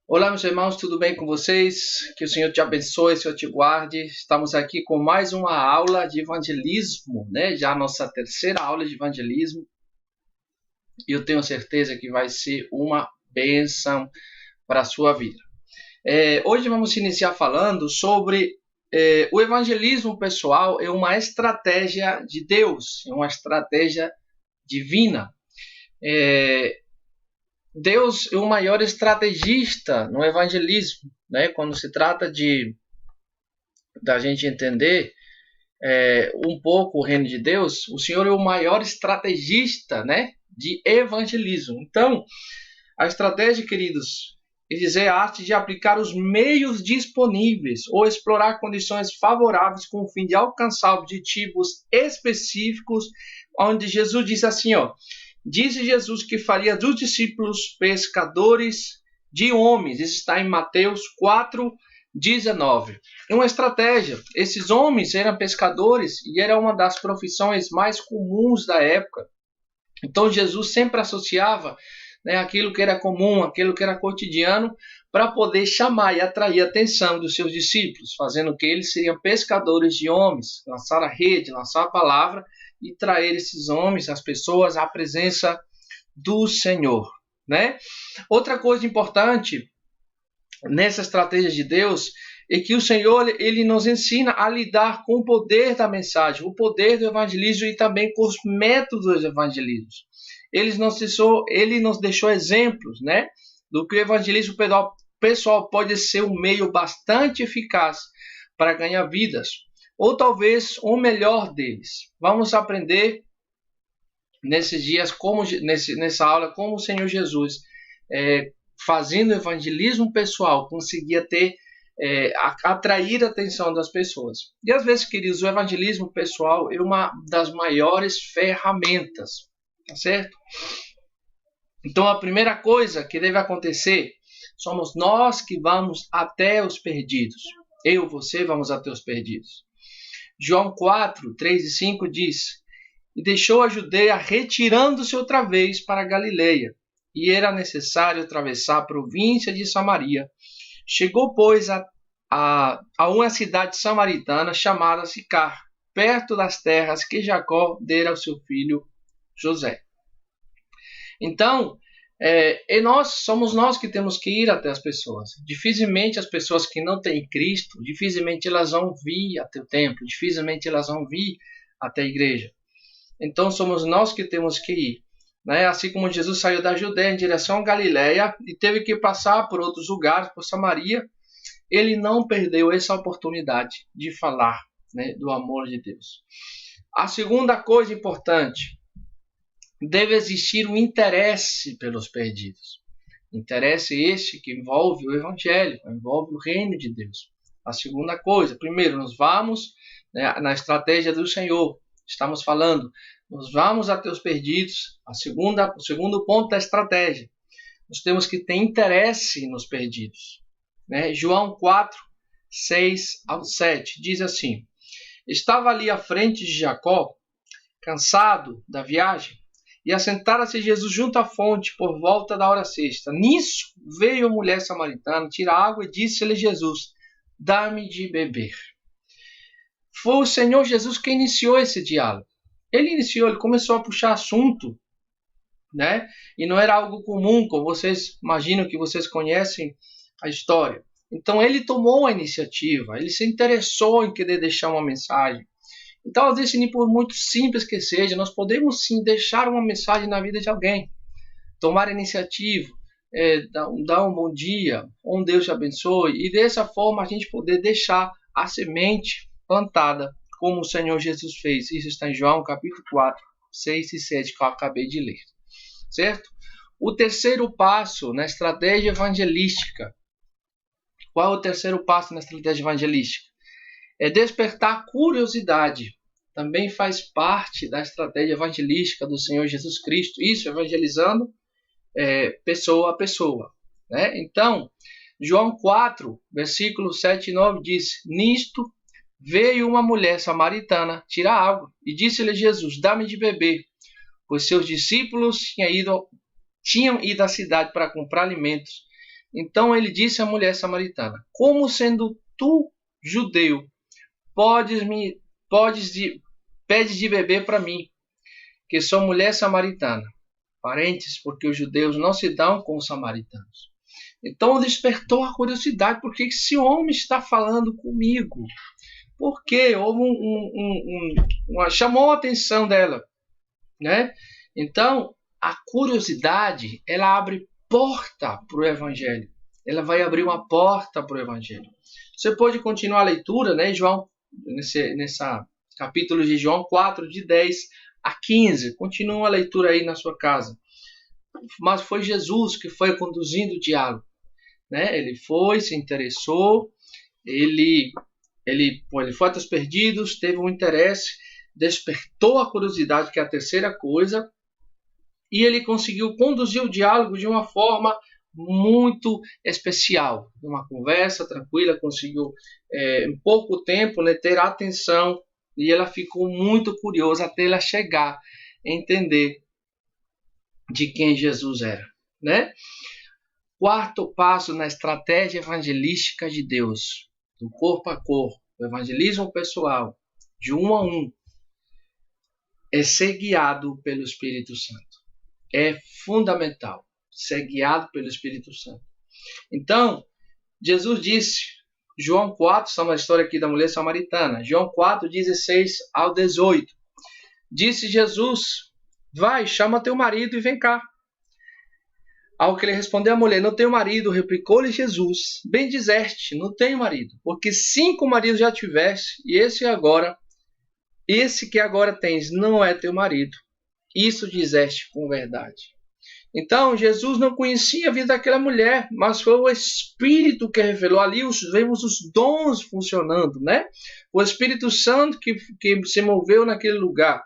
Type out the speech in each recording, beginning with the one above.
Olá, meus irmãos, tudo bem com vocês? Que o Senhor te abençoe, o Senhor te guarde. Estamos aqui com mais uma aula de evangelismo, né? Já a nossa terceira aula de evangelismo. E eu tenho certeza que vai ser uma bênção para a sua vida. Hoje vamos iniciar falando sobre o evangelismo pessoal é uma estratégia de Deus, é uma estratégia divina. Deus é o maior estrategista no evangelismo, né? Quando se trata da gente entender um pouco o reino de Deus, o Senhor é o maior estrategista, né? De evangelismo. Então, a estratégia, queridos, quer dizer a arte de aplicar os meios disponíveis ou explorar condições favoráveis com o fim de alcançar objetivos específicos, onde Jesus diz assim, ó. Disse Jesus que faria dos discípulos pescadores de homens. Isso está em Mateus 4:19. É uma estratégia. Esses homens eram pescadores e era uma das profissões mais comuns da época. Então Jesus sempre associava, né, aquilo que era comum, aquilo que era cotidiano, para poder chamar e atrair a atenção dos seus discípulos, fazendo que eles seriam pescadores de homens, lançar a rede, lançar a palavra e trazer esses homens, as pessoas, à presença do Senhor, né? Outra coisa importante nessa estratégia de Deus é que o Senhor ele nos ensina a lidar com o poder da mensagem, o poder do evangelismo e também com os métodos dos evangelismos. Ele nos deixou exemplos, né, do que o evangelismo pessoal pode ser um meio bastante eficaz para ganhar vidas, ou talvez o melhor deles. Vamos aprender nesses dias, nessa aula, como o Senhor Jesus, fazendo evangelismo pessoal, conseguia atrair a atenção das pessoas. E às vezes, queridos, o evangelismo pessoal é uma das maiores ferramentas, tá certo? Então, a primeira coisa que deve acontecer, somos nós que vamos até os perdidos. Eu e você vamos até os perdidos. João 4:3-5 diz: E deixou a Judeia, retirando-se outra vez para a Galileia, e era necessário atravessar a província de Samaria. Chegou, pois, a uma cidade samaritana chamada Sicar, perto das terras que Jacó dera ao seu filho José. Então, somos nós que temos que ir até as pessoas. Dificilmente as pessoas que não têm Cristo, dificilmente elas vão vir até o templo, dificilmente elas vão vir até a igreja. Então somos nós que temos que ir, né? Assim como Jesus saiu da Judeia em direção à Galileia e teve que passar por outros lugares, por Samaria, ele não perdeu essa oportunidade de falar, né, do amor de Deus. A segunda coisa importante, deve existir um interesse pelos perdidos. Interesse este que envolve o evangelho, envolve o reino de Deus. A segunda coisa, primeiro, nós vamos, né, na estratégia do Senhor. Estamos falando, nós vamos até os perdidos. O segundo ponto da estratégia, nós temos que ter interesse nos perdidos, né? João 4:6-7 diz assim: Estava ali à frente de Jacó, cansado da viagem, e assentara-se Jesus junto à fonte por volta da hora sexta. Nisso veio a mulher samaritana, tirar água e disse-lhe Jesus: Dá-me de beber. Foi o Senhor Jesus que iniciou esse diálogo. Ele começou a puxar assunto, né? E não era algo comum, como vocês imaginam que vocês conhecem a história. Então ele tomou a iniciativa, ele se interessou em querer deixar uma mensagem. Então, às vezes, por muito simples que seja, nós podemos sim deixar uma mensagem na vida de alguém. Tomar iniciativa, dar um bom dia, um Deus te abençoe, e dessa forma a gente poder deixar a semente plantada, como o Senhor Jesus fez. Isso está em João capítulo 4:6-7, que eu acabei de ler. Certo? O terceiro passo na estratégia evangelística. Qual é o terceiro passo na estratégia evangelística? É despertar curiosidade. Também faz parte da estratégia evangelística do Senhor Jesus Cristo. Isso, evangelizando pessoa a pessoa, né? Então, João 4, versículos 7 e 9 diz: Nisto veio uma mulher samaritana tirar água e disse-lhe Jesus: Dá-me de beber, pois seus discípulos tinham ido à cidade para comprar alimentos. Então ele disse à mulher samaritana: como sendo tu judeu, pedes de beber para mim, que sou mulher samaritana? Parênteses, porque os judeus não se dão com os samaritanos. Então despertou a curiosidade: por que esse homem está falando comigo? Porque houve chamou a atenção dela, né? Então a curiosidade, ela abre porta para o evangelho. Ela vai abrir uma porta para o evangelho. Você pode continuar a leitura, né, João, nessa capítulo de João 4, de 10 a 15. Continua a leitura aí na sua casa. Mas foi Jesus que foi conduzindo o diálogo, né? Ele foi, se interessou, ele foi até os perdidos, teve um interesse, despertou a curiosidade, que é a terceira coisa, e ele conseguiu conduzir o diálogo de uma forma muito especial. Uma conversa tranquila, conseguiu em pouco tempo, né, ter atenção, e ela ficou muito curiosa até ela chegar a entender de quem Jesus era, né? Quarto passo na estratégia evangelística de Deus, do corpo a corpo, do evangelismo pessoal, de um a um, é ser guiado pelo Espírito Santo. É fundamental ser guiado pelo Espírito Santo. Então, Jesus disse, João 4, estamos na história aqui da mulher samaritana, João 4, 16 ao 18. Disse Jesus: vai, chama teu marido e vem cá. Ao que ele respondeu a mulher: não tenho marido. Replicou-lhe Jesus: bem dizeste, não tenho marido, porque 5 maridos já tiveste, e esse que agora tens não é teu marido. Isso dizeste com verdade. Então, Jesus não conhecia a vida daquela mulher, mas foi o Espírito que revelou. Ali vemos os dons funcionando, né? O Espírito Santo que se moveu naquele lugar.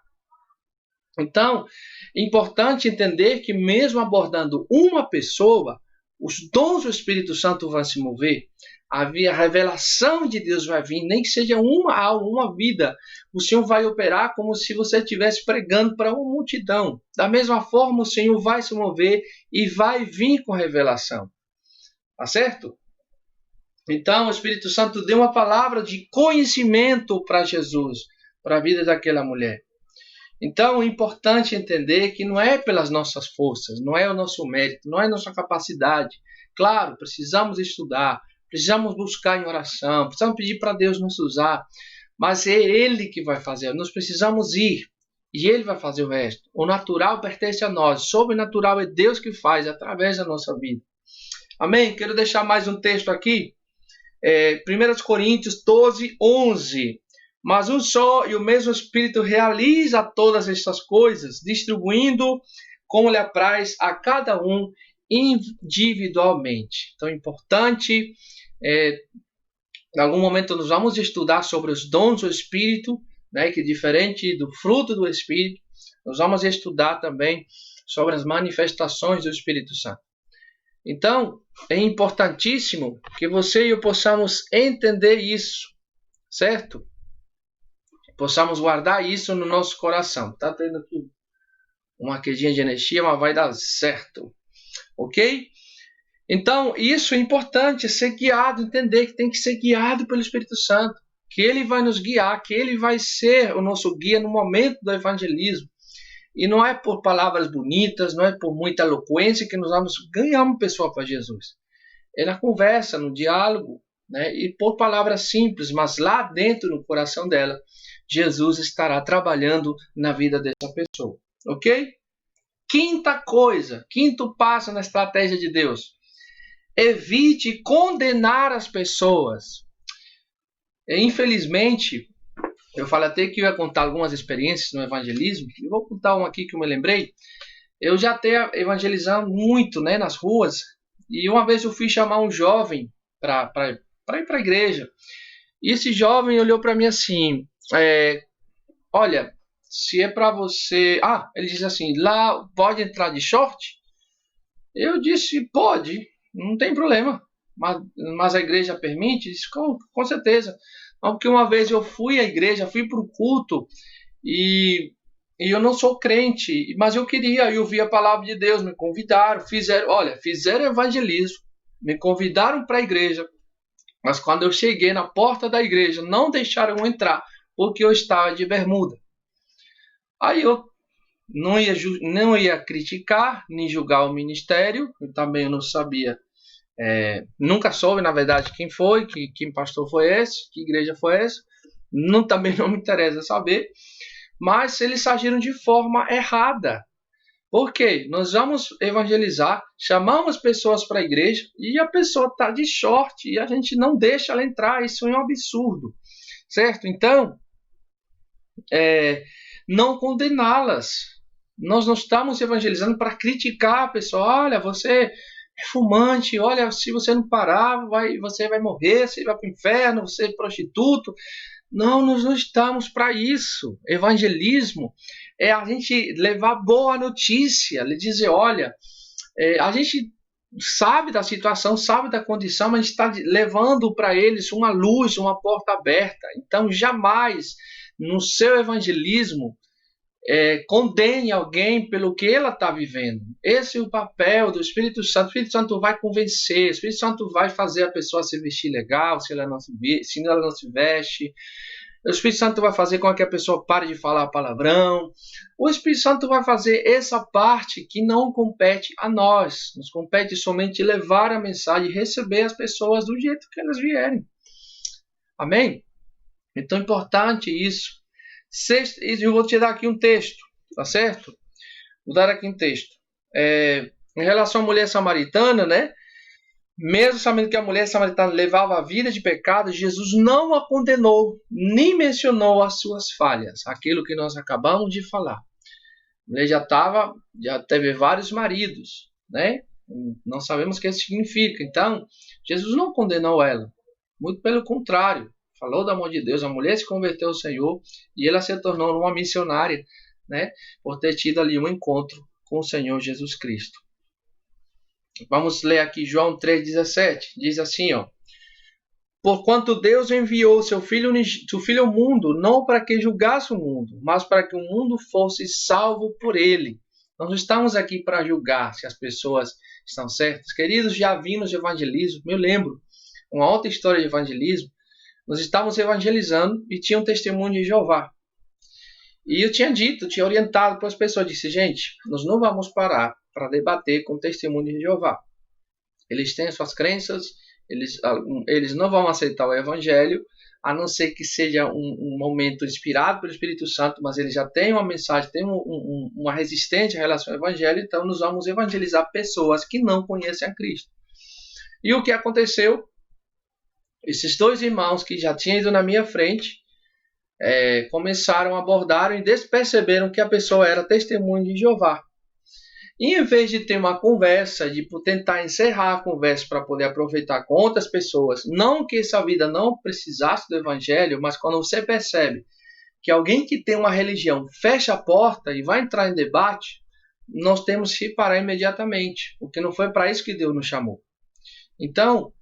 Então, é importante entender que mesmo abordando uma pessoa, os dons do Espírito Santo vão se mover. A revelação de Deus vai vir, nem que seja uma alma, uma vida. O Senhor vai operar como se você estivesse pregando para uma multidão. Da mesma forma, o Senhor vai se mover e vai vir com revelação. Tá certo? Então, o Espírito Santo deu uma palavra de conhecimento para Jesus, para a vida daquela mulher. Então, é importante entender que não é pelas nossas forças, não é o nosso mérito, não é a nossa capacidade. Claro, precisamos estudar, precisamos buscar em oração, precisamos pedir para Deus nos usar, mas é Ele que vai fazer. Nós precisamos ir e Ele vai fazer o resto. O natural pertence a nós, o sobrenatural é Deus que faz através da nossa vida. Amém? Quero deixar mais um texto aqui, 1 Coríntios 12, 11. Mas um só e o mesmo Espírito realiza todas estas coisas, distribuindo como lhe apraz a cada um individualmente. Então é importante, em algum momento nós vamos estudar sobre os dons do Espírito, né, que é diferente do fruto do Espírito. Nós vamos estudar também sobre as manifestações do Espírito Santo. Então, é importantíssimo que você e eu possamos entender isso, certo? Possamos guardar isso no nosso coração. Está tendo aqui uma quedinha de energia, mas vai dar certo. Ok? Então, isso é importante, ser guiado, entender que tem que ser guiado pelo Espírito Santo. Que Ele vai nos guiar, que Ele vai ser o nosso guia no momento do evangelismo. E não é por palavras bonitas, não é por muita eloquência que nós vamos ganhar uma pessoa para Jesus. É na conversa, no diálogo, né? E por palavras simples, mas lá dentro, no coração dela, Jesus estará trabalhando na vida dessa pessoa. Ok? Quinto passo na estratégia de Deus. Evite condenar as pessoas. Infelizmente, eu falei até que eu ia contar algumas experiências no evangelismo. Eu vou contar uma aqui que eu me lembrei. Eu já tenho evangelizado muito, né, nas ruas. E uma vez eu fui chamar um jovem para ir para a igreja. E esse jovem olhou para mim assim... olha, se é para você... ele disse assim, lá pode entrar de short? Eu disse, pode, não tem problema. Mas a igreja permite? Disse, com certeza. Porque uma vez eu fui à igreja, fui para o culto, e eu não sou crente, mas eu queria, eu ouvi a palavra de Deus, me convidaram, fizeram evangelismo. me convidaram para a igreja, mas quando eu cheguei na porta da igreja, não deixaram eu entrar, porque eu estava de bermuda. Aí eu não ia criticar, nem julgar o ministério, eu também não sabia, nunca soube, na verdade, quem foi, que pastor foi esse, que igreja foi essa, também não me interessa saber, mas eles agiram de forma errada. Por quê? Nós vamos evangelizar, chamamos pessoas para a igreja e a pessoa está de short e a gente não deixa ela entrar. Isso é um absurdo, certo? Então, não condená-las. Nós não estamos evangelizando para criticar a pessoa. Olha, você é fumante, olha, se você não parar, você vai morrer, você vai para o inferno, você é prostituto. Não, nós não estamos para isso. Evangelismo é a gente levar boa notícia, lhe dizer, olha, a gente sabe da situação, sabe da condição, mas a gente está levando para eles uma luz, uma porta aberta. Então, jamais no seu evangelismo condene alguém pelo que ela está vivendo. Esse é o papel do Espírito Santo. O Espírito Santo vai convencer, o Espírito Santo vai fazer a pessoa se vestir legal, se ela não se veste. O Espírito Santo vai fazer com que a pessoa pare de falar palavrão. O Espírito Santo vai fazer essa parte que não compete a nós. Nos compete somente levar a mensagem e receber as pessoas do jeito que elas vierem. Amém? Então é importante isso. Eu vou te dar aqui um texto, tá certo? Vou dar aqui um texto. Em relação à mulher samaritana, né? Mesmo sabendo que a mulher samaritana levava a vida de pecado, Jesus não a condenou, nem mencionou as suas falhas, aquilo que nós acabamos de falar. A mulher já teve vários maridos, né? Não sabemos o que isso significa. Então, Jesus não condenou ela, muito pelo contrário. Falou do amor de Deus, a mulher se converteu ao Senhor e ela se tornou uma missionária, né? Por ter tido ali um encontro com o Senhor Jesus Cristo. Vamos ler aqui João 3,17. Diz assim, ó. Porquanto Deus enviou seu filho ao mundo, não para que julgasse o mundo, mas para que o mundo fosse salvo por ele. Nós não estamos aqui para julgar se as pessoas estão certas. Queridos, já vimos evangelismo. Eu lembro uma outra história de evangelismo. Nós estávamos evangelizando e tinha um testemunho de Jeová. E eu tinha orientado para as pessoas, disse, gente, nós não vamos parar para debater com o testemunho de Jeová. Eles têm suas crenças, eles não vão aceitar o evangelho, a não ser que seja um momento inspirado pelo Espírito Santo, mas eles já têm uma mensagem, têm uma resistência em relação ao evangelho, então nós vamos evangelizar pessoas que não conhecem a Cristo. E o que aconteceu? Esses dois irmãos que já tinham ido na minha frente, começaram a abordar e perceberam que a pessoa era testemunho de Jeová. E em vez de ter uma conversa, de tentar encerrar a conversa para poder aproveitar com outras pessoas, não que essa vida não precisasse do evangelho, mas quando você percebe que alguém que tem uma religião fecha a porta e vai entrar em debate, nós temos que parar imediatamente, porque não foi para isso que Deus nos chamou. Então,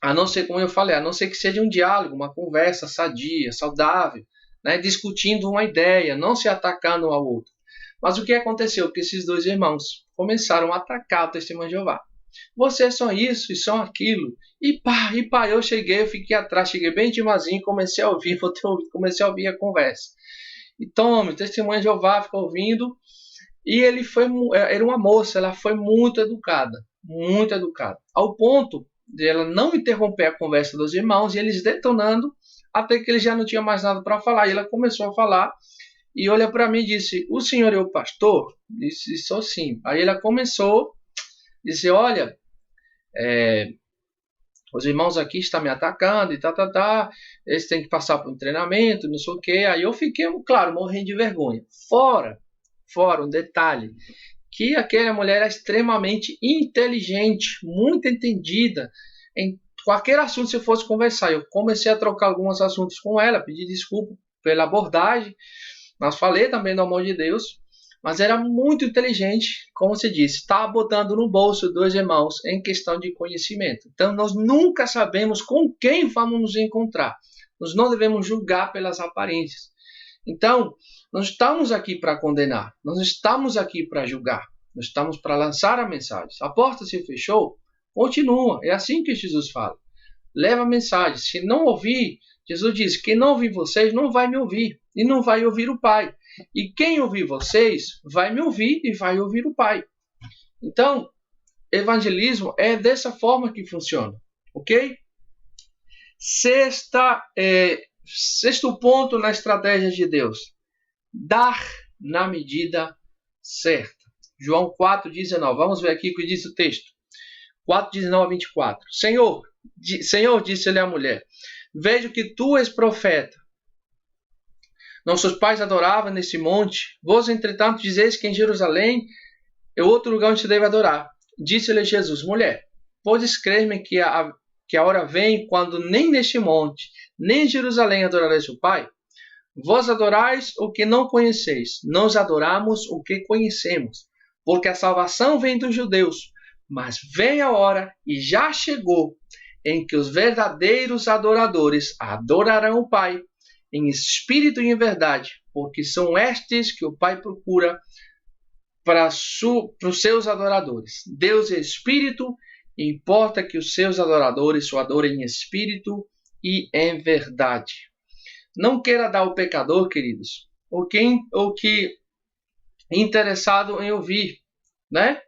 a não ser, como eu falei, a não ser que seja um diálogo, uma conversa sadia, saudável, né, discutindo uma ideia, não se atacando um ao outro. Mas o que aconteceu? Que esses dois irmãos começaram a atacar o testemunho de Jeová. Vocês são isso e são aquilo. E pá, eu fiquei atrás, cheguei bem devagarzinho, comecei a ouvir a conversa. E tome, o testemunho de Jeová ficou ouvindo. E era uma moça, ela foi muito educada, ao ponto de ela não interromper a conversa dos irmãos e eles detonando, até que ele já não tinha mais nada para falar. E ela começou a falar e olha para mim e disse, o senhor é o pastor? Disse, sou sim. Aí ela começou, disse, olha, os irmãos aqui estão me atacando e eles têm que passar por um treinamento, não sei o que. Aí eu fiquei, claro, morrendo de vergonha. Fora, um detalhe, que aquela mulher era extremamente inteligente, muito entendida em qualquer assunto se eu fosse conversar. Eu comecei a trocar alguns assuntos com ela, pedi desculpa pela abordagem, mas falei também do amor de Deus, mas era muito inteligente, como se disse, estava botando no bolso dois irmãos em questão de conhecimento. Então nós nunca sabemos com quem vamos nos encontrar. Nós não devemos julgar pelas aparências. Então, não estamos aqui para condenar, nós estamos aqui para julgar, nós estamos para lançar a mensagem. A porta se fechou, Continua. É assim que Jesus fala. Leva a mensagem. Se não ouvir, Jesus diz, quem não ouvir vocês não vai me ouvir. E não vai ouvir o Pai. E quem ouvir vocês vai me ouvir e vai ouvir o Pai. Então, evangelismo é dessa forma que funciona. Ok? Sexto ponto na estratégia de Deus. Dar na medida certa. João 4,19. Vamos ver aqui o que diz o texto. 4,19 a 24. Senhor, disse-lhe a mulher, vejo que tu és profeta. Nossos pais adoravam nesse monte. Vós, entretanto, dizeis que em Jerusalém é outro lugar onde se deve adorar. Disse-lhe Jesus, mulher, podes crer-me que a hora vem quando nem neste monte, nem em Jerusalém adorareis o Pai? Vós adorais o que não conheceis, nós adoramos o que conhecemos, porque a salvação vem dos judeus. Mas vem a hora, e já chegou, em que os verdadeiros adoradores adorarão o Pai, em espírito e em verdade, porque são estes que o Pai procura para os seus adoradores. Deus é espírito, e importa que os seus adoradores o adorem em espírito e em verdade. Não queira dar ao pecador, queridos, o que interessado em ouvir, né?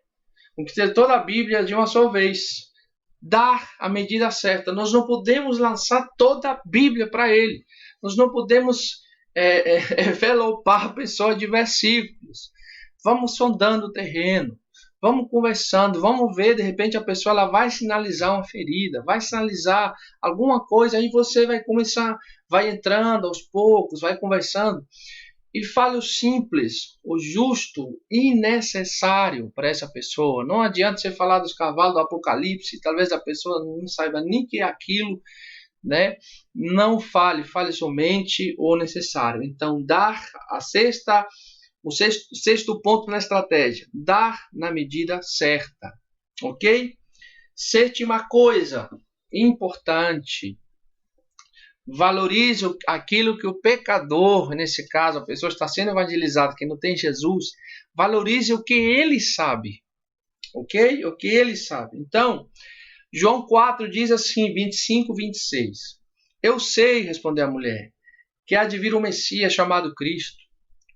O que ter toda a Bíblia de uma só vez. Dar a medida certa. Nós não podemos lançar toda a Bíblia para ele. Nós não podemos envelopar a pessoa de versículos. Vamos sondando o terreno. Vamos conversando. Vamos ver, de repente a pessoa ela vai sinalizar uma ferida. Vai sinalizar alguma coisa. Aí você vai começar, vai entrando aos poucos, vai conversando. E fale o simples, o justo e necessário para essa pessoa. Não adianta você falar dos cavalos do Apocalipse, talvez a pessoa não saiba nem o que é aquilo, né? Não fale somente o necessário. Então, o sexto ponto na estratégia, dar na medida certa, ok? Sétima coisa importante, valorize aquilo que o pecador, nesse caso, a pessoa está sendo evangelizada, que não tem Jesus, valorize o que ele sabe, ok? O que ele sabe. Então, João 4 diz assim, 25, 26. Eu sei, respondeu a mulher, que há de vir um Messias chamado Cristo.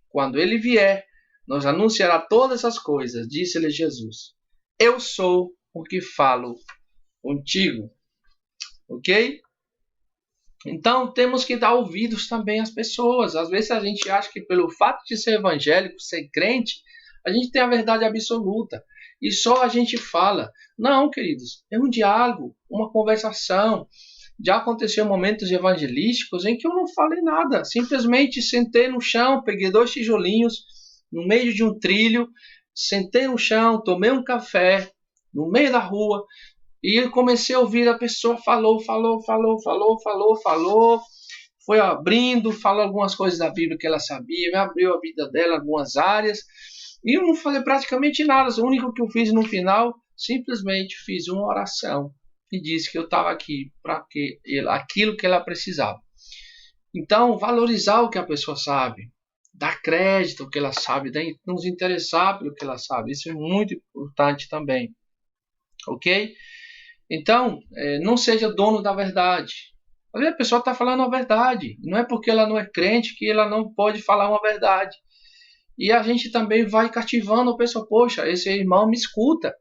Quando ele vier, nos anunciará todas essas coisas, disse-lhe Jesus. Eu sou o que falo contigo, ok? Então, temos que dar ouvidos também às pessoas. Às vezes a gente acha que pelo fato de ser evangélico, ser crente, a gente tem a verdade absoluta. E só a gente fala. Não, queridos, é um diálogo, uma conversação. Já aconteceu momentos evangelísticos em que eu não falei nada. Simplesmente sentei no chão, peguei 2 tijolinhos no meio de um trilho, sentei no chão, tomei um café no meio da rua, e eu comecei a ouvir a pessoa falou, foi abrindo, falou algumas coisas da Bíblia que ela sabia, me abriu a vida dela, algumas áreas, e eu não falei praticamente nada. O único que eu fiz no final, simplesmente fiz uma oração e disse que eu estava aqui para aquilo que ela precisava. Então, valorizar o que a pessoa sabe, dar crédito ao que ela sabe, nos interessar pelo que ela sabe, isso é muito importante também, ok? Então, não seja dono da verdade. Às vezes a pessoa está falando a verdade. Não é porque ela não é crente que ela não pode falar uma verdade. E a gente também vai cativando a pessoa. Poxa, esse irmão me escuta.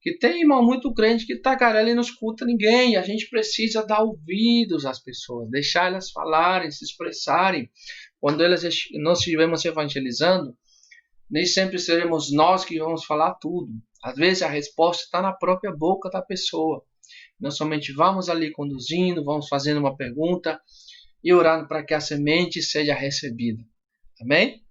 Que tem irmão muito crente que tagarela e não escuta ninguém. E a gente precisa dar ouvidos às pessoas. Deixar elas falarem, se expressarem. Quando nós estivermos evangelizando, nem sempre seremos nós que vamos falar tudo. Às vezes a resposta está na própria boca da pessoa. Nós somente vamos ali conduzindo, vamos fazendo uma pergunta e orando para que a semente seja recebida. Amém?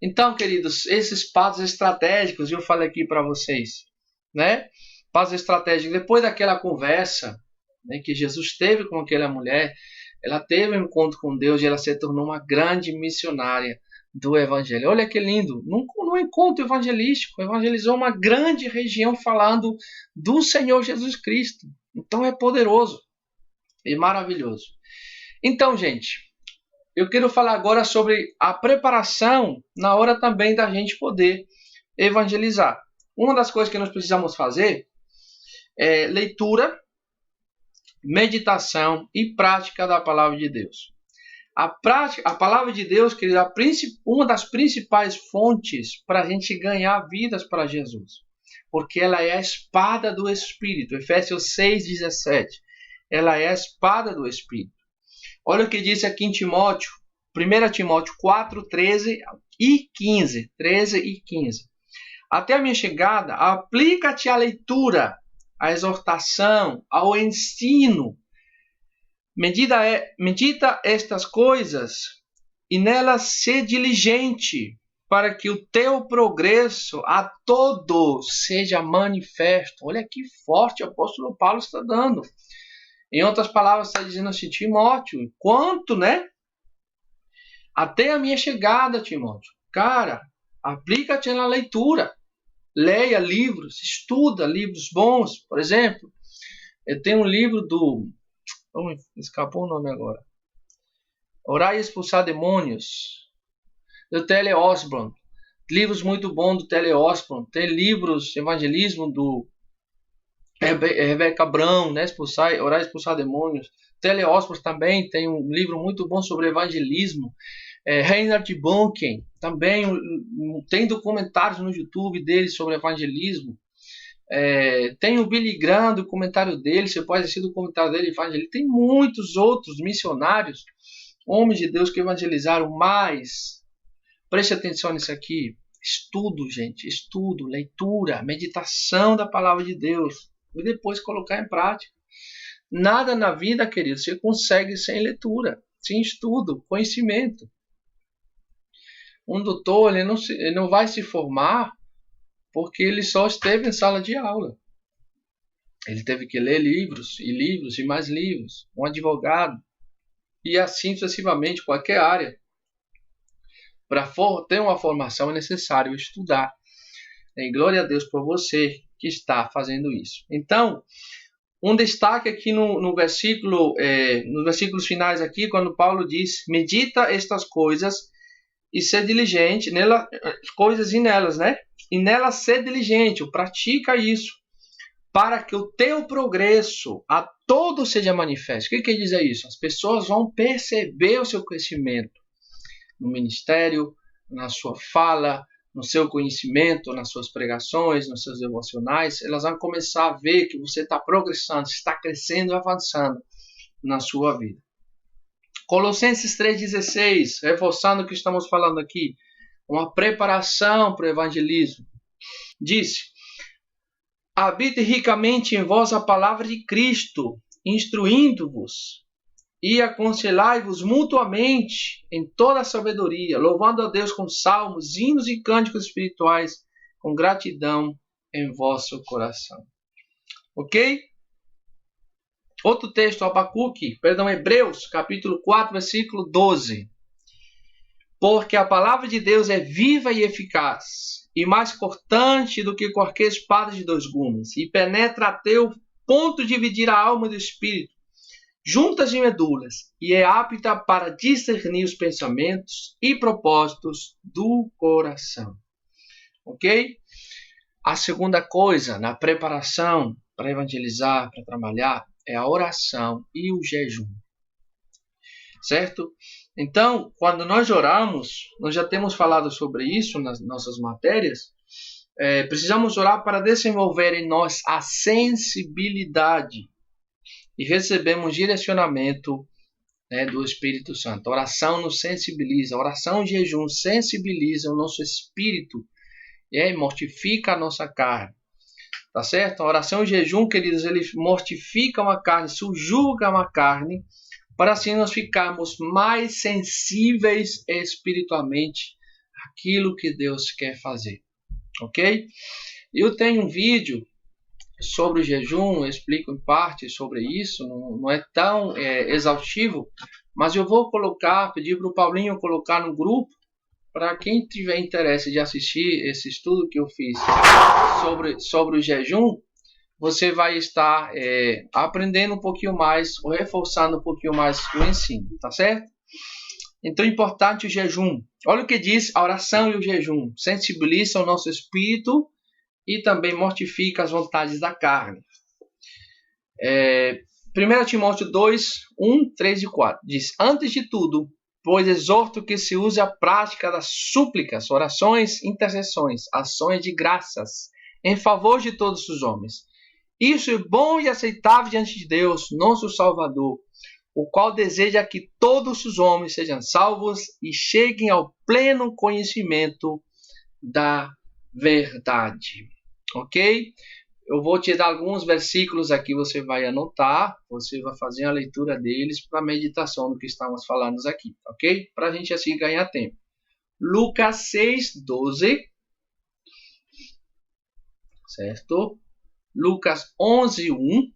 Então, queridos, esses passos estratégicos eu falei aqui para vocês, né? Passos estratégicos. Depois daquela conversa, né, que Jesus teve com aquela mulher, ela teve um encontro com Deus e ela se tornou uma grande missionária do Evangelho. Olha que lindo, num encontro evangelístico, evangelizou uma grande região falando do Senhor Jesus Cristo. Então é poderoso e maravilhoso. Então, gente, eu quero falar agora sobre a preparação na hora também da gente poder evangelizar. Uma das coisas que nós precisamos fazer leitura, meditação e prática da palavra de Deus. A palavra de Deus, querido, uma das principais fontes para a gente ganhar vidas para Jesus. Porque ela é a espada do Espírito. Efésios 6,17. Ela é a espada do Espírito. Olha o que diz aqui em Timóteo. 1 Timóteo 4, 13 e 15. 13 e 15. Até a minha chegada, aplica-te à leitura, à exortação, ao ensino. Medita estas coisas e nelas ser diligente, para que o teu progresso a todos seja manifesto. Olha que forte o apóstolo Paulo está dando. Em outras palavras, está dizendo assim, Timóteo, enquanto, até a minha chegada, Timóteo, cara, aplica-te na leitura. Leia livros, estuda livros bons. Por exemplo, eu tenho um livro do... escapou o nome agora. Orar e Expulsar Demônios, do T.L. Osborne. Livros muito bons do T.L. Osborne. Tem livros, Evangelismo, do Rebecca Brown, Orar e Expulsar Demônios. T.L. Osborne também tem um livro muito bom sobre evangelismo. Reinhard Bonnke também tem documentários no YouTube dele sobre evangelismo. Tem o Billy Graham, do comentário dele, você pode assistir o comentário dele, evangelismo. Tem muitos outros missionários, homens de Deus que evangelizaram mais. Preste atenção nisso aqui. Estudo, gente, estudo, leitura, meditação da palavra de Deus e depois colocar em prática. Nada na vida, querido, você consegue sem leitura, sem estudo, conhecimento. Um doutor, ele não vai se formar porque ele só esteve em sala de aula. Ele teve que ler livros e livros e mais livros. Um advogado. E assim sucessivamente, qualquer área. Para ter uma formação é necessário estudar. E glória a Deus por você que está fazendo isso. Então, um destaque aqui no versículo, nos versículos finais aqui, quando Paulo diz, medita estas coisas e ser diligente, coisas e nelas, E nelas ser diligente, pratica isso, para que o teu progresso a todos seja manifesto. O que quer dizer isso? As pessoas vão perceber o seu crescimento no ministério, na sua fala, no seu conhecimento, nas suas pregações, nos seus devocionais. Elas vão começar a ver que você está progressando, está crescendo e avançando na sua vida. Colossenses 3,16, reforçando o que estamos falando aqui, uma preparação para o evangelismo. Diz, habite ricamente em vós a palavra de Cristo, instruindo-vos e aconselhai-vos mutuamente em toda a sabedoria, louvando a Deus com salmos, hinos e cânticos espirituais, com gratidão em vosso coração. Ok? Outro texto, Hebreus, capítulo 4, versículo 12. Porque a palavra de Deus é viva e eficaz, e mais cortante do que qualquer espada de dois gumes, e penetra até o ponto de dividir a alma e do espírito, juntas e medulas, e é apta para discernir os pensamentos e propósitos do coração. Ok? A segunda coisa, na preparação para evangelizar, para trabalhar, é a oração e o jejum. Certo? Então, quando nós oramos, nós já temos falado sobre isso nas nossas matérias, precisamos orar para desenvolver em nós a sensibilidade e recebemos direcionamento do Espírito Santo. A oração nos sensibiliza, a oração e jejum sensibiliza o nosso espírito e mortifica a nossa carne. Tá certo? A oração e jejum, queridos, eles mortificam a carne, subjugam a carne, para assim nós ficarmos mais sensíveis espiritualmente àquilo que Deus quer fazer. Ok? Eu tenho um vídeo sobre o jejum, eu explico em parte sobre isso, não é tão exaustivo, mas eu vou pedir para o Paulinho colocar no grupo, para quem tiver interesse de assistir esse estudo que eu fiz sobre o jejum, você vai estar aprendendo um pouquinho mais, ou reforçando um pouquinho mais o ensino, tá certo? Então é importante o jejum. Olha o que diz a oração e o jejum. Sensibiliza o nosso espírito e também mortifica as vontades da carne. 1 Timóteo 2, 1, 3 e 4. Diz: antes de tudo, pois exorto que se use a prática das súplicas, orações, intercessões, ações de graças, em favor de todos os homens. Isso é bom e aceitável diante de Deus, nosso Salvador, o qual deseja que todos os homens sejam salvos e cheguem ao pleno conhecimento da verdade. Ok? Eu vou te dar alguns versículos aqui, você vai anotar, você vai fazer a leitura deles para a meditação do que estamos falando aqui, ok? Para a gente assim ganhar tempo. Lucas 6, 12, certo? Lucas 11, 1,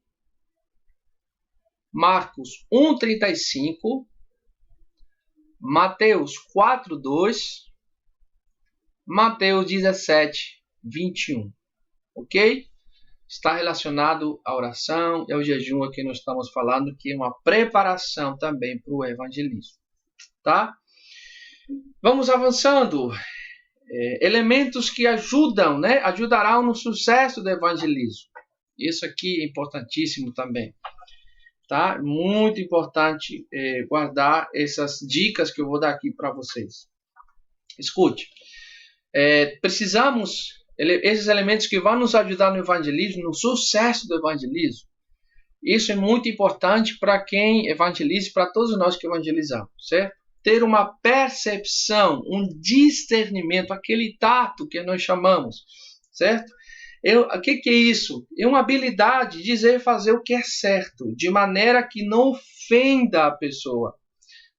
Marcos 1, 35, Mateus 4, 2, Mateus 17, 21, ok? Está relacionado à oração e ao jejum aqui nós estamos falando, que é uma preparação também para o evangelismo, tá? Vamos avançando. Elementos que ajudam, né? Ajudarão no sucesso do evangelismo. Isso aqui é importantíssimo também, tá? Muito importante guardar essas dicas que eu vou dar aqui para vocês. Escute, precisamos esses elementos que vão nos ajudar no evangelismo, no sucesso do evangelismo. Isso é muito importante para quem evangeliza, para todos nós que evangelizamos, certo? Ter uma percepção, um discernimento, aquele tato que nós chamamos, certo? O que é isso? É uma habilidade de dizer e fazer o que é certo, de maneira que não ofenda a pessoa,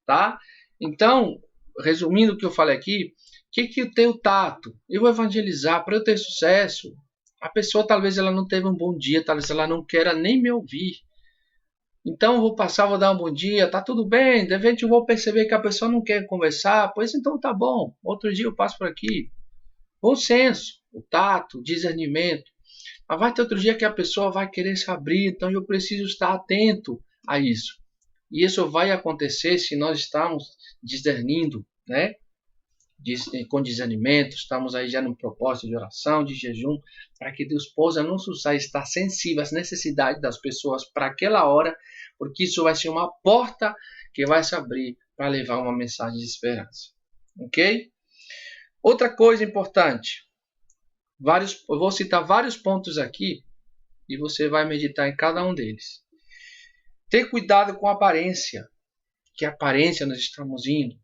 tá? Então, resumindo o que eu falei aqui, o que eu tenho tato? Eu vou evangelizar, para eu ter sucesso, a pessoa talvez ela não teve um bom dia, talvez ela não queira nem me ouvir. Então eu vou passar, vou dar um bom dia, tá tudo bem, de repente eu vou perceber que a pessoa não quer conversar, pois então tá bom, outro dia eu passo por aqui. Bom senso, o tato, o discernimento. Mas vai ter outro dia que a pessoa vai querer se abrir, então eu preciso estar atento a isso. E isso vai acontecer se nós estamos discernindo, né? Com discernimento, estamos aí já no propósito de oração, de jejum, para que Deus possa nos usar, estar sensível às necessidades das pessoas para aquela hora, porque isso vai ser uma porta que vai se abrir para levar uma mensagem de esperança. Ok? Outra coisa importante, eu vou citar vários pontos aqui e você vai meditar em cada um deles. Ter cuidado com a aparência, que aparência nós estamos indo.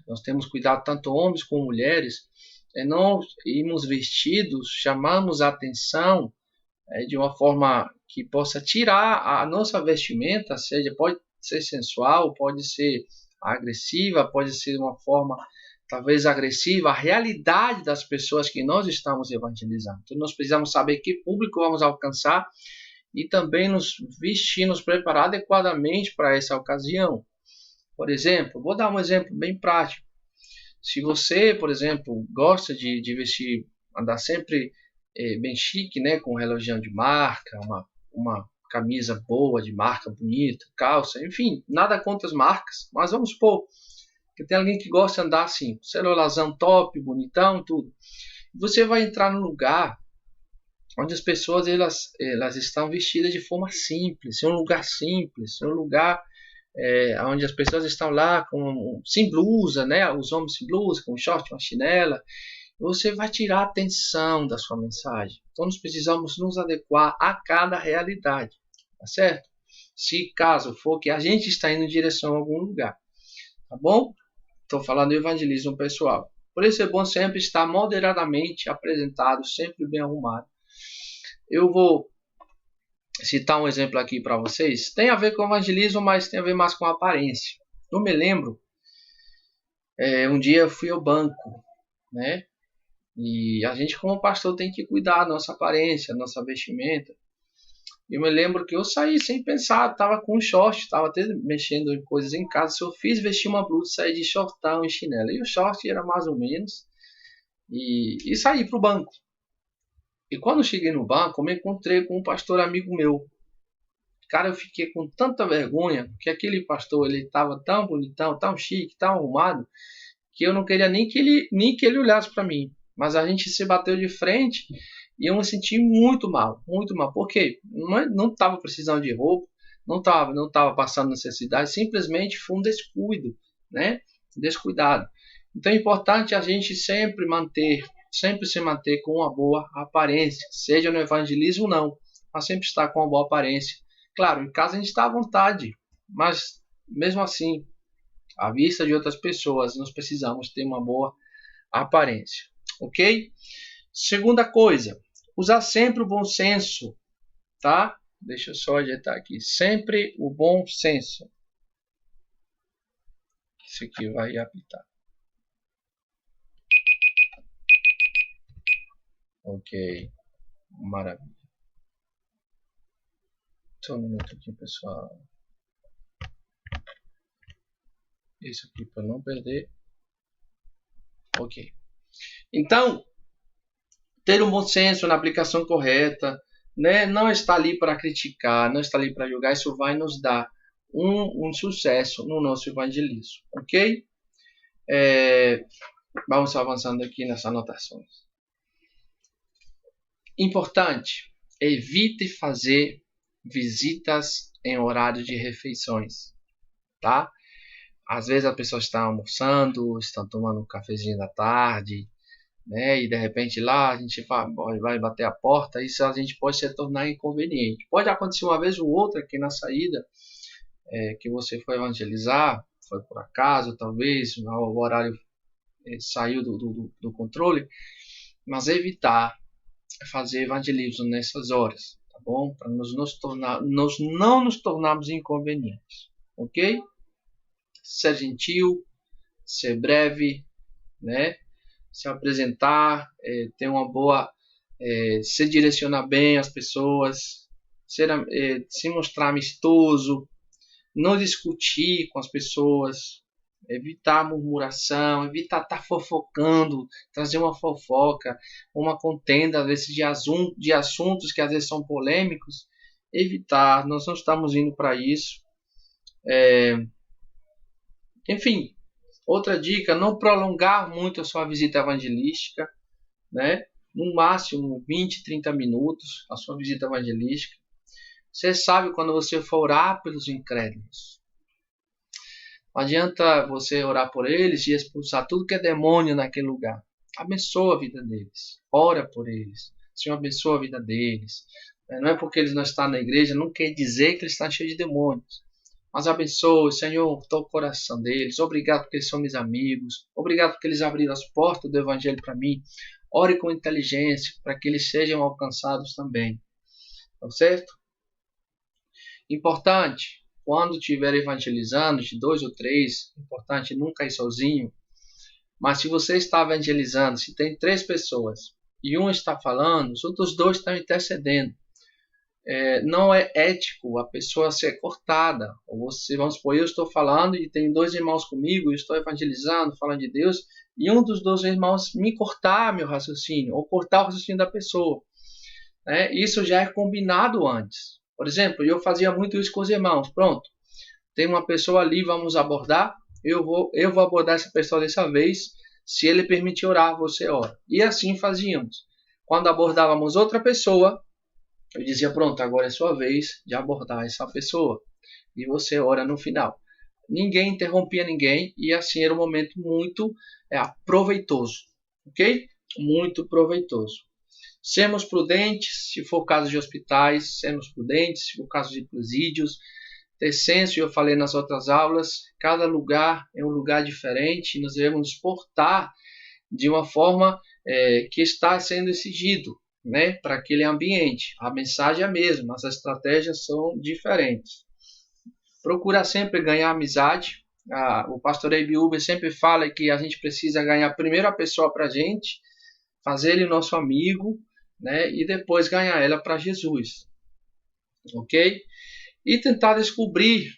Nós temos cuidado, tanto homens como mulheres, não irmos vestidos, chamamos a atenção de uma forma que possa tirar a nossa vestimenta, seja, pode ser sensual, pode ser agressiva, pode ser uma forma talvez agressiva, a realidade das pessoas que nós estamos evangelizando. Então nós precisamos saber que público vamos alcançar e também nos vestir, nos preparar adequadamente para essa ocasião. Por exemplo, vou dar um exemplo bem prático. Se você, por exemplo, gosta de vestir, andar sempre bem chique, né, com um reloginho de marca, uma camisa boa, de marca bonita, calça, enfim, nada contra as marcas, mas vamos supor que tem alguém que gosta de andar assim, celularzão top, bonitão, tudo. Você vai entrar num lugar onde as pessoas elas estão vestidas de forma simples, é um lugar simples, é um lugar onde as pessoas estão lá sem blusa, né? Os homens sem blusa, com short, uma chinela. Você vai tirar a atenção da sua mensagem. Então nós precisamos nos adequar a cada realidade, tá certo? Se caso for que a gente está indo em direção a algum lugar, tá bom? Estou falando do evangelismo pessoal. Por isso é bom sempre estar moderadamente apresentado, sempre bem arrumado. Eu vou citar um exemplo aqui para vocês. Tem a ver com evangelismo, mas tem a ver mais com aparência. Eu me lembro, um dia eu fui ao banco, né? E a gente como pastor tem que cuidar da nossa aparência, da nossa vestimenta. Eu me lembro que eu saí sem pensar, estava com um short, estava até mexendo em coisas em casa. Se eu fiz vestir uma blusa, saí de shortão e chinela. E o short era mais ou menos. E saí para o banco. E quando eu cheguei no banco, eu me encontrei com um pastor amigo meu. Cara, eu fiquei com tanta vergonha, que aquele pastor, ele estava tão bonitão, tão chique, tão arrumado, que eu não queria nem que ele olhasse para mim. Mas a gente se bateu de frente E eu me senti muito mal, muito mal. Por quê? Não estava precisando de roupa, não tava passando necessidade, simplesmente foi um descuido, né? Descuidado. Então é importante a gente sempre se manter com uma boa aparência, seja no evangelismo ou não, mas sempre estar com uma boa aparência. Claro, em casa a gente está à vontade, mas mesmo assim, à vista de outras pessoas, nós precisamos ter uma boa aparência, ok? Segunda coisa, usar sempre o bom senso, tá? Deixa eu só ajeitar aqui. Sempre o bom senso. Isso aqui vai apitar. Ok. Maravilha. Só um minuto aqui, pessoal. Isso aqui para não perder. Ok. Então, ter um bom senso na aplicação correta, né? Não está ali para criticar, não está ali para julgar. Isso vai nos dar um sucesso no nosso evangelismo, ok? Vamos avançando aqui nessas anotações. Importante, evite fazer visitas em horário de refeições, tá? Às vezes a pessoa está almoçando, está tomando um cafezinho da tarde, né? E de repente lá a gente vai bater a porta, isso a gente pode se tornar inconveniente. Pode acontecer uma vez ou outra aqui na saída, que você foi evangelizar, foi por acaso, talvez, o horário saiu do controle, mas evitar fazer evangelismo nessas horas, tá bom? Para nós não nos tornarmos inconvenientes, ok? Ser gentil, ser breve, né? Se apresentar, ter uma boa, se direcionar bem às pessoas, se mostrar amistoso, não discutir com as pessoas, evitar murmuração, evitar estar fofocando, trazer uma fofoca, uma contenda, às vezes, de assuntos que às vezes são polêmicos, evitar, nós não estamos indo para isso. Enfim, outra dica, não prolongar muito a sua visita evangelística, né? No máximo 20, 30 minutos a sua visita evangelística. Você sabe quando você for orar pelos incrédulos. Não adianta você orar por eles e expulsar tudo que é demônio naquele lugar. Abençoa a vida deles. Ora por eles. Senhor, abençoa a vida deles. Não é porque eles não estão na igreja, não quer dizer que eles estão cheios de demônios. Mas abençoe, Senhor, toca o coração deles. Obrigado porque eles são meus amigos. Obrigado porque eles abriram as portas do evangelho para mim. Ore com inteligência para que eles sejam alcançados também. Tá certo? Importante, quando estiver evangelizando, de 2 ou 3, importante nunca ir sozinho. Mas se você está evangelizando, se tem 3 pessoas e um está falando, os outros 2 estão intercedendo. Não é ético a pessoa ser cortada. Ou você, vamos supor, eu estou falando e tem 2 irmãos comigo, eu estou evangelizando, falando de Deus, e um dos 2 irmãos me cortar meu raciocínio, ou cortar o raciocínio da pessoa. Isso já é combinado antes. Por exemplo, eu fazia muito isso com os irmãos. Pronto, tem uma pessoa ali, vamos abordar. Eu vou abordar essa pessoa dessa vez. Se ele permitir orar, você ora. E assim fazíamos. Quando abordávamos outra pessoa, eu dizia, pronto, agora é sua vez de abordar essa pessoa. E você ora no final. Ninguém interrompia ninguém. E assim era um momento muito proveitoso. Ok? Muito proveitoso. Sermos prudentes, se for caso de hospitais, sermos prudentes, se for caso de presídios, ter senso, eu falei nas outras aulas, cada lugar é um lugar diferente, e nós devemos portar de uma forma que está sendo exigido, né, para aquele ambiente. A mensagem é a mesma, mas as estratégias são diferentes. Procura sempre ganhar amizade. O pastor Eibiúber sempre fala que a gente precisa ganhar primeiro a pessoa para a gente, fazer ele nosso amigo, né? E depois ganhar ela para Jesus, ok? E tentar descobrir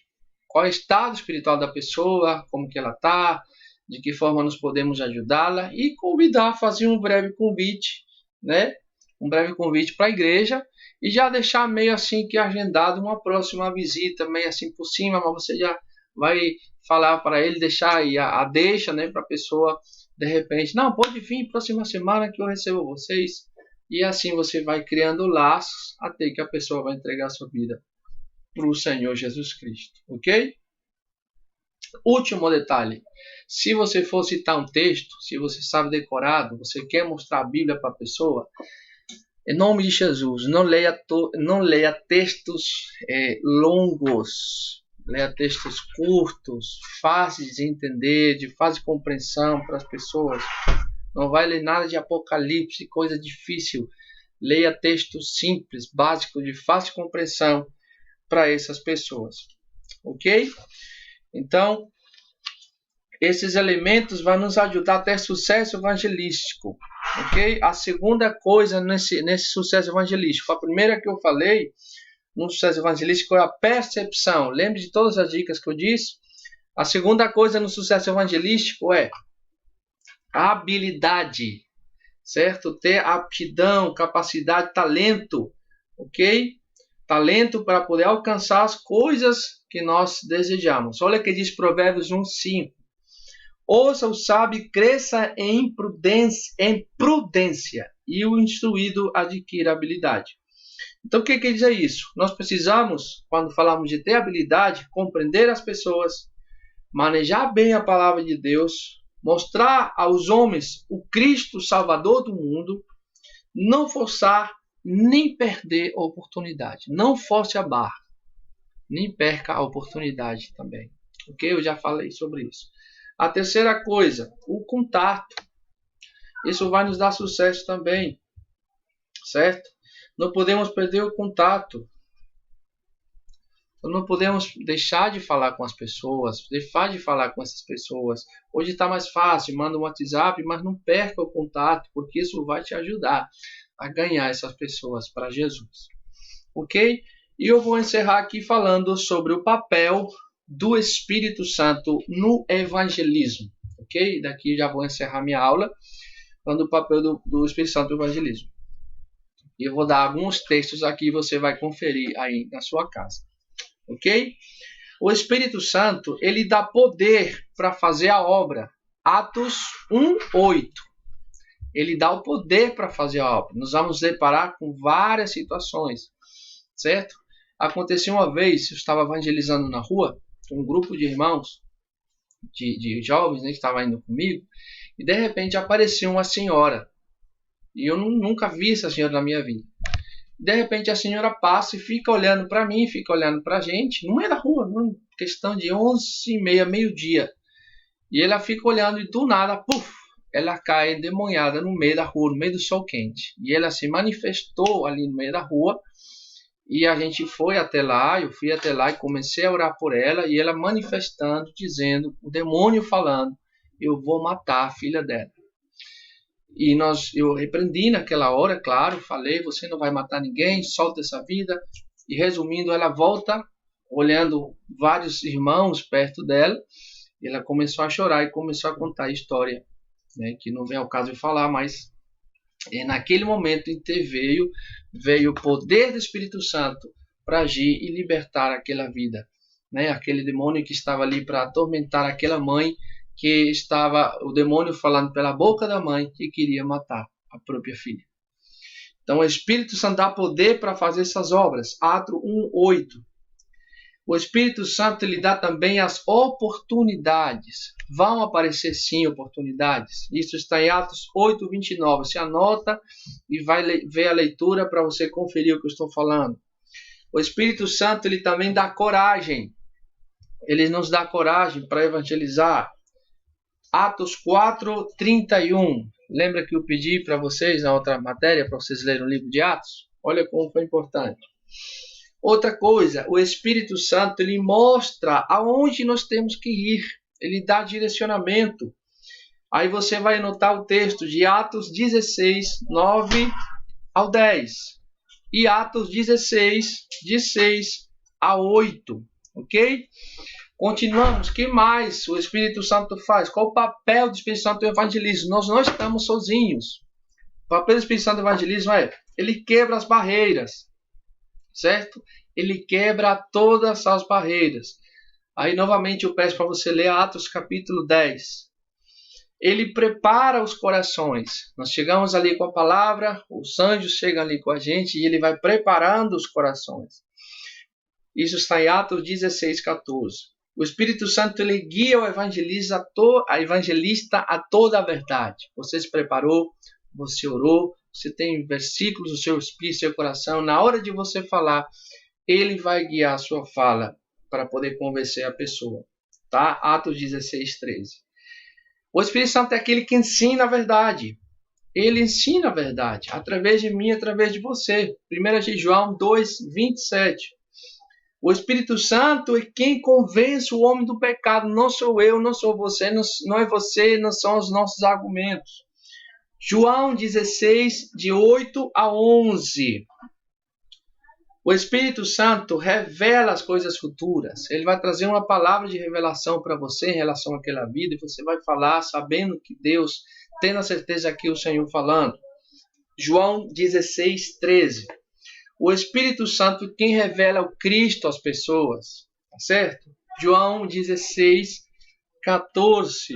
qual é o estado espiritual da pessoa, como que ela está, de que forma nós podemos ajudá-la e convidar, fazer um breve convite, né? Um breve convite para a igreja e já deixar meio assim que agendado uma próxima visita, meio assim por cima, mas você já vai falar para ele, deixar aí a deixa, né? Para a pessoa, de repente, não, pode vir próxima semana que eu recebo vocês. E assim você vai criando laços até que a pessoa vai entregar sua vida para o Senhor Jesus Cristo. Ok? Último detalhe. Se você for citar um texto, se você sabe decorado, você quer mostrar a Bíblia para a pessoa, em nome de Jesus, não leia textos longos. Leia textos curtos, fáceis de entender, de fácil compreensão para as pessoas. Não vai ler nada de Apocalipse, coisa difícil. Leia textos simples, básicos, de fácil compreensão para essas pessoas. Ok? Então, esses elementos vão nos ajudar a ter sucesso evangelístico. Ok? A segunda coisa nesse sucesso evangelístico, a primeira que eu falei no sucesso evangelístico é a percepção. Lembre de todas as dicas que eu disse. A segunda coisa no sucesso evangelístico é a habilidade, certo? Ter aptidão, capacidade, talento, ok? Talento para poder alcançar as coisas que nós desejamos. Olha o que diz Provérbios 1:5. Ouça o sábio, cresça em prudência, e o instruído adquira habilidade. Então, o que quer dizer isso? Nós precisamos, quando falamos de ter habilidade, compreender as pessoas, manejar bem a palavra de Deus, mostrar aos homens o Cristo Salvador do mundo, não forçar, nem perder a oportunidade. Não force a barra, nem perca a oportunidade também. Ok? Eu já falei sobre isso. A terceira coisa, o contato. Isso vai nos dar sucesso também, certo? Não podemos perder o contato. Não podemos deixar de falar com as pessoas, deixar de falar com essas pessoas. Hoje está mais fácil, manda um WhatsApp, mas não perca o contato, porque isso vai te ajudar a ganhar essas pessoas para Jesus. Ok? E eu vou encerrar aqui falando sobre o papel do Espírito Santo no evangelismo. Ok? Daqui já vou encerrar minha aula falando do papel do Espírito Santo no evangelismo. E eu vou dar alguns textos aqui e você vai conferir aí na sua casa. Ok? O Espírito Santo, ele dá poder para fazer a obra. Atos 1:8. Ele dá o poder para fazer a obra. Nós vamos deparar com várias situações, certo? Aconteceu uma vez, eu estava evangelizando na rua, com um grupo de irmãos, de jovens, né, que estavam indo comigo, e de repente apareceu uma senhora. E eu nunca vi essa senhora na minha vida. De repente a senhora passa e fica olhando para mim, fica olhando para a gente, no meio da rua, numa questão de 11h30, meio-dia. E ela fica olhando e do nada, puf, ela cai endemoniada no meio da rua, no meio do sol quente. E ela se manifestou ali no meio da rua. E a gente foi até lá, eu fui até lá e comecei a orar por ela. E ela manifestando, dizendo, o demônio falando, eu vou matar a filha dela. E eu repreendi naquela hora, claro, falei, você não vai matar ninguém, solta essa vida. E resumindo, ela volta, olhando vários irmãos perto dela, e ela começou a chorar e começou a contar a história, né, que não vem ao caso de falar, mas naquele momento veio o poder do Espírito Santo para agir e libertar aquela vida, né, aquele demônio que estava ali para atormentar aquela mãe, que estava o demônio falando pela boca da mãe que queria matar a própria filha. Então o Espírito Santo dá poder para fazer essas obras. Atos 1:8. O Espírito Santo lhe dá também as oportunidades. Vão aparecer sim oportunidades. Isso está em Atos 8:29. Você anota e vai ver a leitura para você conferir o que eu estou falando. O Espírito Santo ele também dá coragem. Ele nos dá coragem para evangelizar. Atos 4:31. Lembra que eu pedi para vocês na outra matéria, para vocês lerem o livro de Atos? Olha como foi importante. Outra coisa, o Espírito Santo ele mostra aonde nós temos que ir. Ele dá direcionamento. Aí você vai anotar o texto de Atos 16, 9 ao 10. E Atos 16, de 6 a 8. Ok? Continuamos. O que mais o Espírito Santo faz? Qual o papel do Espírito Santo no evangelismo? Nós não estamos sozinhos. O papel do Espírito Santo no evangelismo ele quebra as barreiras. Certo? Ele quebra todas as barreiras. Aí novamente eu peço para você ler Atos capítulo 10. ele prepara os corações. Nós chegamos ali com a palavra, os anjos chegam ali com a gente e ele vai preparando os corações. Isso está em Atos 16, 14. O Espírito Santo ele guia o evangelista a toda a verdade. Você se preparou, você orou, você tem versículos no seu espírito, no seu coração. Na hora de você falar, ele vai guiar a sua fala para poder convencer a pessoa. Tá? Atos 16, 13. O Espírito Santo é aquele que ensina a verdade. Ele ensina a verdade através de mim, através de você. 1 João 2, 27. O Espírito Santo é quem convence o homem do pecado. Não sou eu, não sou você, não é você, não são os nossos argumentos. João 16, de 8 a 11. O Espírito Santo revela as coisas futuras. Ele vai trazer uma palavra de revelação para você em relação àquela vida. E você vai falar sabendo que Deus, tendo a certeza aqui o Senhor falando. João 16, 13. O Espírito Santo quem revela o Cristo às pessoas. Tá certo? João 16, 14.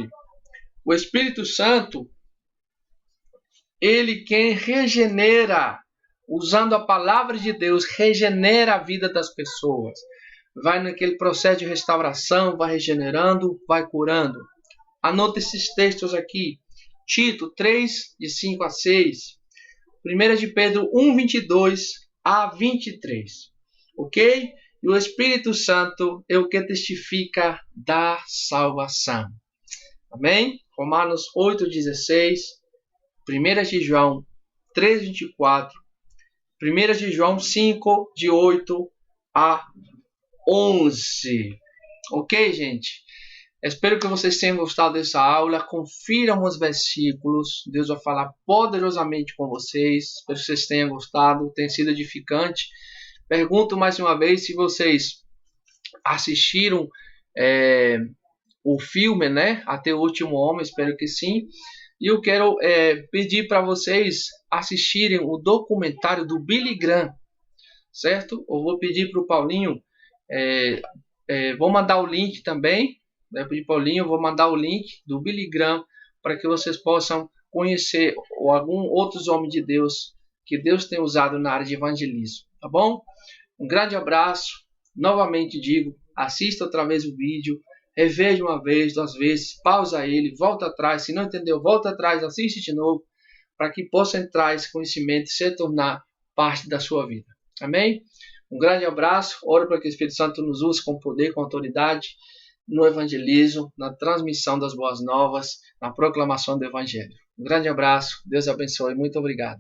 O Espírito Santo, ele quem regenera, usando a palavra de Deus, regenera a vida das pessoas. Vai naquele processo de restauração, vai regenerando, vai curando. Anota esses textos aqui. Tito 3, de 5 a 6. 1 de Pedro 1, 22 a 23. Ok? E o Espírito Santo é o que testifica da salvação. Amém? Romanos 8, 16. 1 de João 3, 24. 1 de João 5, de 8 a 11. Ok, gente? Espero que vocês tenham gostado dessa aula. Confiram os versículos. Deus vai falar poderosamente com vocês. Espero que vocês tenham gostado. Tem sido edificante. Pergunto mais uma vez se vocês assistiram o filme, né? Até o Último Homem. Espero que sim. E eu quero pedir para vocês assistirem o documentário do Billy Graham. Certo? Eu vou pedir para o Paulinho. Vou mandar o link também. Pedir Paulinho, eu vou mandar o link do Billy Graham para que vocês possam conhecer alguns outros homens de Deus que Deus tem usado na área de evangelismo, tá bom? Um grande abraço, novamente digo, assista outra vez o vídeo, reveja uma vez, 2 vezes, pausa ele, volta atrás, se não entendeu, volta atrás, assiste de novo, para que possa entrar esse conhecimento e se tornar parte da sua vida, amém? Um grande abraço, oro para que o Espírito Santo nos use com poder, com autoridade, no evangelismo, na transmissão das boas novas, na proclamação do evangelho. Um grande abraço, Deus abençoe, muito obrigado.